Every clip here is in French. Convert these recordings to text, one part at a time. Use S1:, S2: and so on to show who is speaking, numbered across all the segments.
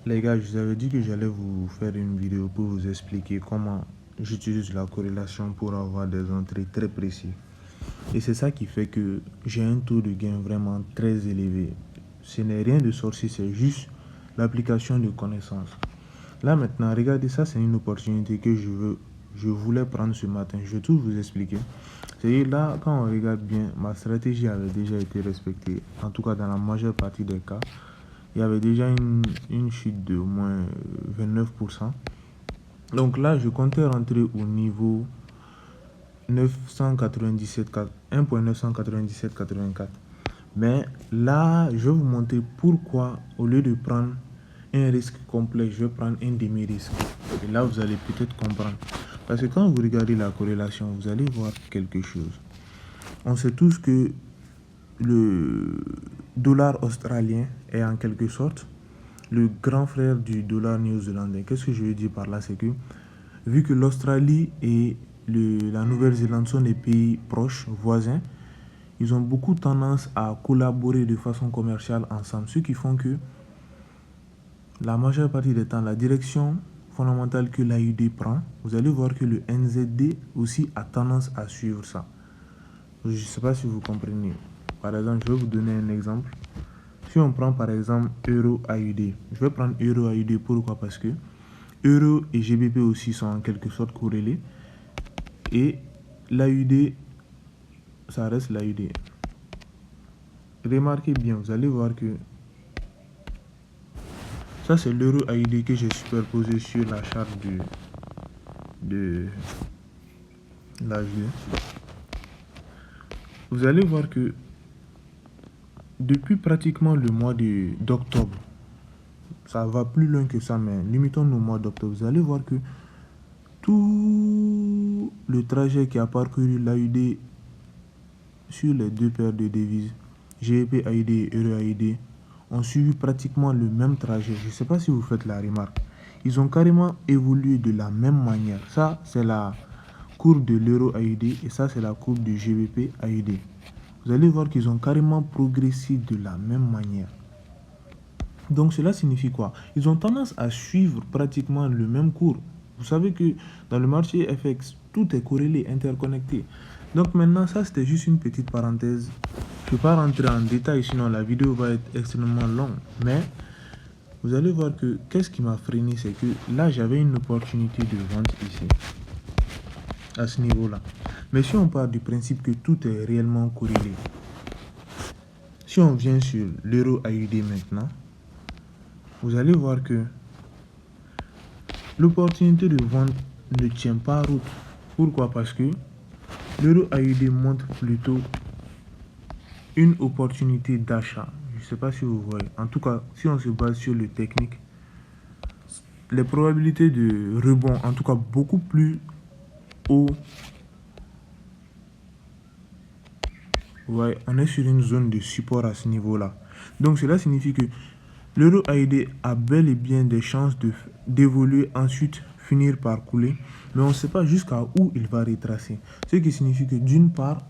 S1: Les gars, je vous avais dit que j'allais vous faire une vidéo pour vous expliquer comment j'utilise la corrélation pour avoir des entrées très précises. Et c'est ça qui fait que j'ai un taux de gain vraiment très élevé. Ce n'est rien de sorcier, c'est juste l'application de connaissances. Là maintenant, regardez ça, c'est une opportunité que je voulais prendre ce matin. Je vais tout vous expliquer. C'est là, quand on regarde bien, ma stratégie avait déjà été respectée, en tout cas dans la majeure partie des cas. Il y avait déjà une chute de au moins 29%. Donc là, je comptais rentrer au niveau 1.99784. Mais là, je vais vous montrer pourquoi, au lieu de prendre un risque complet, je vais prendre un demi-risque. Et là, vous allez peut-être comprendre. Parce que quand vous regardez la corrélation, vous allez voir quelque chose. On sait tous que le dollar australien est en quelque sorte le grand frère du dollar néo-zélandais. Qu'est-ce que je veux dire par là? C'est que vu que l'Australie et la Nouvelle-Zélande sont des pays proches, voisins, ils ont beaucoup tendance à collaborer de façon commerciale ensemble. Ce qui font que la majeure partie du temps, la direction fondamentale que l'AUD prend, vous allez voir que le NZD aussi a tendance à suivre ça. Je ne sais pas si vous comprenez. Par exemple, je vais vous donner un exemple. Si on prend par exemple Euro AUD, je vais prendre Euro AUD. Pourquoi? Parce que Euro et GBP aussi sont en quelque sorte corrélés. Et l'AUD, ça reste l'AUD. Remarquez bien, vous allez voir que ça c'est l'Euro AUD que j'ai superposé sur la charte de l'AUD. Vous allez voir que depuis pratiquement le mois d'octobre, ça va plus loin que ça, mais limitons nos mois d'octobre, vous allez voir que tout le trajet qui a parcouru l'AUD sur les deux paires de devises, GBP AUD et Euro AUD, ont suivi pratiquement le même trajet. Je ne sais pas si vous faites la remarque. Ils ont carrément évolué de la même manière. Ça, c'est la courbe de l'Euro AUD et ça, c'est la courbe du GBP AUD. Vous allez voir qu'ils ont carrément progressé de la même manière. Donc cela signifie quoi? Ils ont tendance à suivre pratiquement le même cours. Vous savez que dans le marché FX, tout est corrélé, interconnecté. Donc maintenant, ça c'était juste une petite parenthèse. Je ne vais pas rentrer en détail, sinon la vidéo va être extrêmement longue. Mais vous allez voir que qu'est-ce qui m'a freiné, c'est que là j'avais une opportunité de vente ici, à ce niveau-là. Mais si on part du principe que tout est réellement corrélé, si on vient sur l'Euro AUD maintenant, vous allez voir que l'opportunité de vente ne tient pas route. Pourquoi? Parce que l'Euro AUD montre plutôt une opportunité d'achat. Je ne sais pas si vous voyez. En tout cas, si on se base sur le technique, les probabilités de rebond, en tout cas beaucoup plus haut. Ouais, on est sur une zone de support à ce niveau-là. Donc cela signifie que l'Euro AUD a bel et bien des chances d'évoluer, ensuite finir par couler, mais on ne sait pas jusqu'à où il va retracer. Ce qui signifie que d'une part,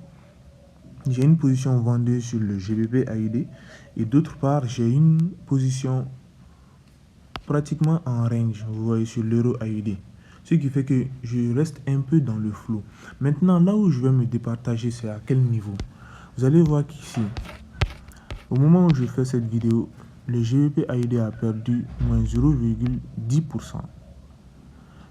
S1: j'ai une position vendeuse sur le GBP AUD et d'autre part, j'ai une position pratiquement en range, vous voyez, sur l'Euro AUD. Ce qui fait que je reste un peu dans le flou. Maintenant, là où je vais me départager, c'est à quel niveau? Vous allez voir qu'ici, au moment où je fais cette vidéo, le GBP AUD a perdu moins 0,10%.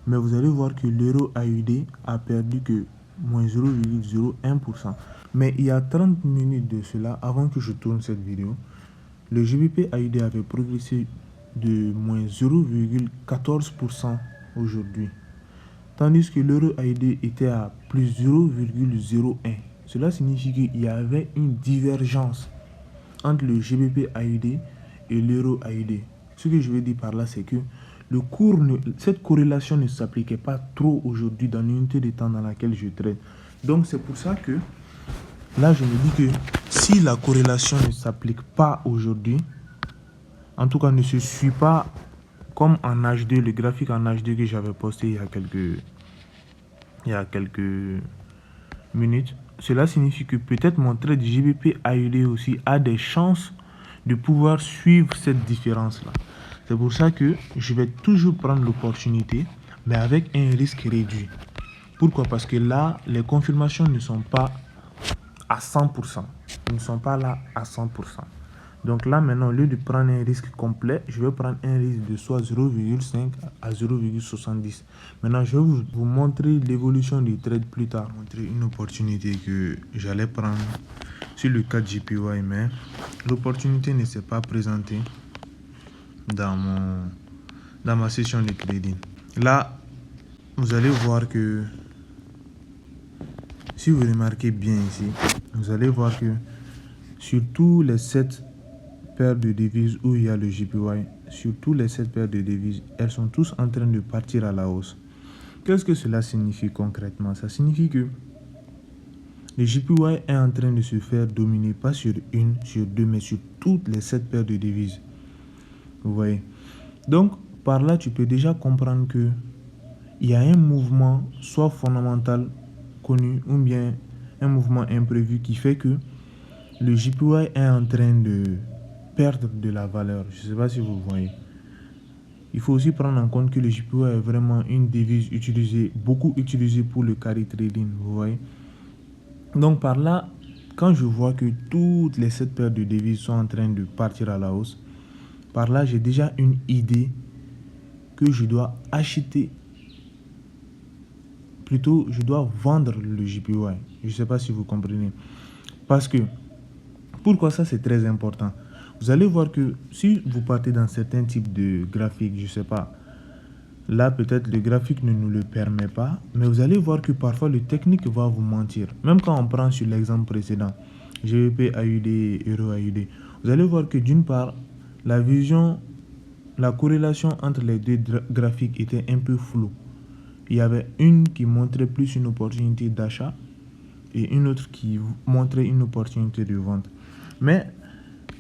S1: Mais vous allez voir que l'Euro AUD a perdu que moins 0,01%. Mais il y a 30 minutes de cela, avant que je tourne cette vidéo, le GBP AUD avait progressé de moins 0,14% aujourd'hui. Tandis que l'Euro AUD était à plus 0,01. Cela signifie qu'il y avait une divergence entre le GBP AUD et l'Euro AUD. Ce que je veux dire par là, c'est que cette corrélation ne s'appliquait pas trop aujourd'hui dans l'unité de temps dans laquelle je trade. Donc c'est pour ça que là, je me dis que si la corrélation ne s'applique pas aujourd'hui, en tout cas ne se suit pas comme en H2, le graphique en H2 que j'avais posté il y a quelques minutes, cela signifie que peut-être mon trade GBP AUD aussi a des chances de pouvoir suivre cette différence-là. C'est pour ça que je vais toujours prendre l'opportunité, mais avec un risque réduit. Pourquoi? Parce que là, les confirmations ne sont pas à 100%. Ils ne sont pas là à 100%. Donc là, maintenant, au lieu de prendre un risque complet, je vais prendre un risque de soit 0,5 à 0,70. Maintenant, je vais vous montrer l'évolution du trade plus tard. Montrer une opportunité que j'allais prendre sur le cas de JPY, mais l'opportunité ne s'est pas présentée dans ma session de trading. Là, vous allez voir que si vous remarquez bien ici, vous allez voir que sur tous les 7 paires de devises où il y a le JPY, sur tous les 7 paires de devises, elles sont tous en train de partir à la hausse. Qu'est-ce que cela signifie concrètement? Ça signifie que le JPY est en train de se faire dominer, pas sur une, sur deux, mais sur toutes les 7 paires de devises. Vous voyez? Donc, par là, tu peux déjà comprendre que il y a un mouvement, soit fondamental, connu, ou bien un mouvement imprévu qui fait que le JPY est en train de perdre de la valeur. Je ne sais pas si vous voyez. Il faut aussi prendre en compte que le JPY est vraiment une devise utilisée, beaucoup utilisée pour le carry trading. Vous voyez. Donc par là, quand je vois que toutes les 7 paires de devises sont en train de partir à la hausse, par là j'ai déjà une idée que je dois acheter. Plutôt, je dois vendre le JPY. Je ne sais pas si vous comprenez. Parce que, pourquoi ça c'est très important? Vous allez voir que si vous partez dans certains types de graphiques, je ne sais pas, là peut-être le graphique ne nous le permet pas, mais vous allez voir que parfois le technique va vous mentir. Même quand on prend sur l'exemple précédent, GBP AUD, Euro AUD, vous allez voir que d'une part, la corrélation entre les deux graphiques était un peu floue. Il y avait une qui montrait plus une opportunité d'achat et une autre qui montrait une opportunité de vente. Mais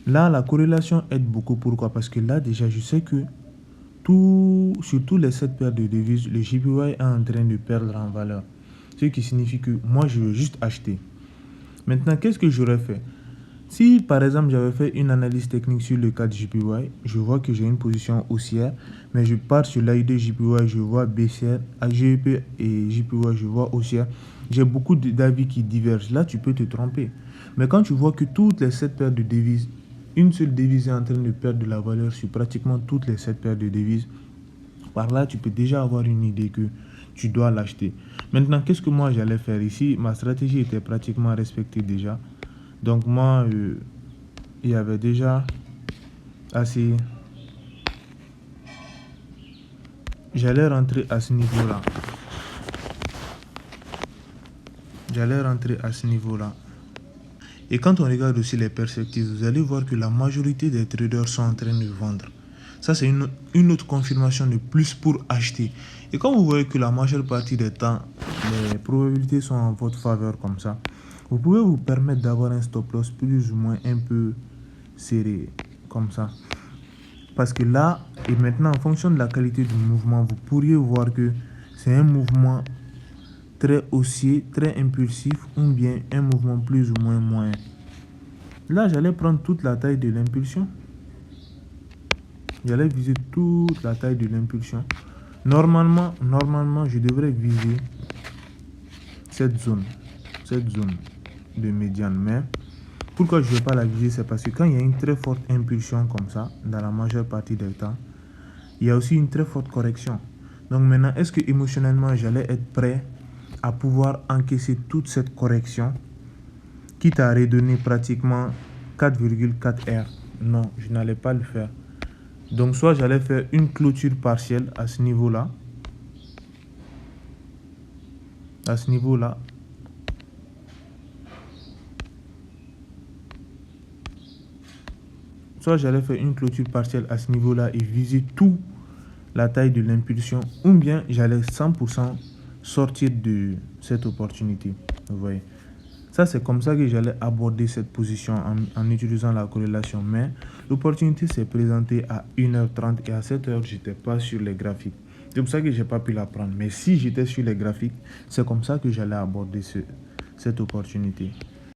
S1: là, la corrélation aide beaucoup. Pourquoi? Parce que là, déjà, je sais que sur tous les 7 paires de devises, le JPY est en train de perdre en valeur. Ce qui signifie que moi, je veux juste acheter. Maintenant, qu'est-ce que j'aurais fait? Si, par exemple, j'avais fait une analyse technique sur le cas de JPY, je vois que j'ai une position haussière, mais je pars sur l'AUD JPY, je vois baissière, à GBP et JPY, je vois haussière. J'ai beaucoup d'avis qui divergent. Là, tu peux te tromper. Mais quand tu vois que toutes les 7 paires de devises, une seule devise est en train de perdre de la valeur sur pratiquement toutes les 7 paires de devises, par là, tu peux déjà avoir une idée que tu dois l'acheter. Maintenant, qu'est-ce que moi j'allais faire ici? Ma stratégie était pratiquement respectée déjà. Donc moi, il y avait déjà assez... J'allais rentrer à ce niveau-là. Et quand on regarde aussi les perspectives, vous allez voir que la majorité des traders sont en train de vendre. Ça, c'est une autre confirmation de plus pour acheter. Et quand vous voyez que la majeure partie des temps, les probabilités sont en votre faveur comme ça, vous pouvez vous permettre d'avoir un stop loss plus ou moins un peu serré, comme ça. Parce que là, et maintenant, en fonction de la qualité du mouvement, vous pourriez voir que c'est un mouvement très haussier, très impulsif, ou bien un mouvement plus ou moins moyen. Là, j'allais prendre toute la taille de l'impulsion. J'allais viser toute la taille de l'impulsion. Normalement, je devrais viser cette zone de médiane. Mais pourquoi je ne vais pas la viser? C'est parce que quand il y a une très forte impulsion comme ça, dans la majeure partie du temps, il y a aussi une très forte correction. Donc maintenant, est-ce que émotionnellement, j'allais être prêt à pouvoir encaisser toute cette correction, quitte à redonner pratiquement 4,4 R? Non, je n'allais pas le faire. Donc soit j'allais faire une clôture partielle à ce niveau-là. Soit j'allais faire une clôture partielle à ce niveau-là et viser tout la taille de l'impulsion, ou bien j'allais 100% sortir de cette opportunité. Vous voyez. Ça, c'est comme ça que j'allais aborder cette position en utilisant la corrélation. Mais l'opportunité s'est présentée à 1h30 et à 7h, je n'étais pas sur les graphiques. C'est pour ça que je n'ai pas pu la prendre. Mais si j'étais sur les graphiques, c'est comme ça que j'allais aborder cette opportunité.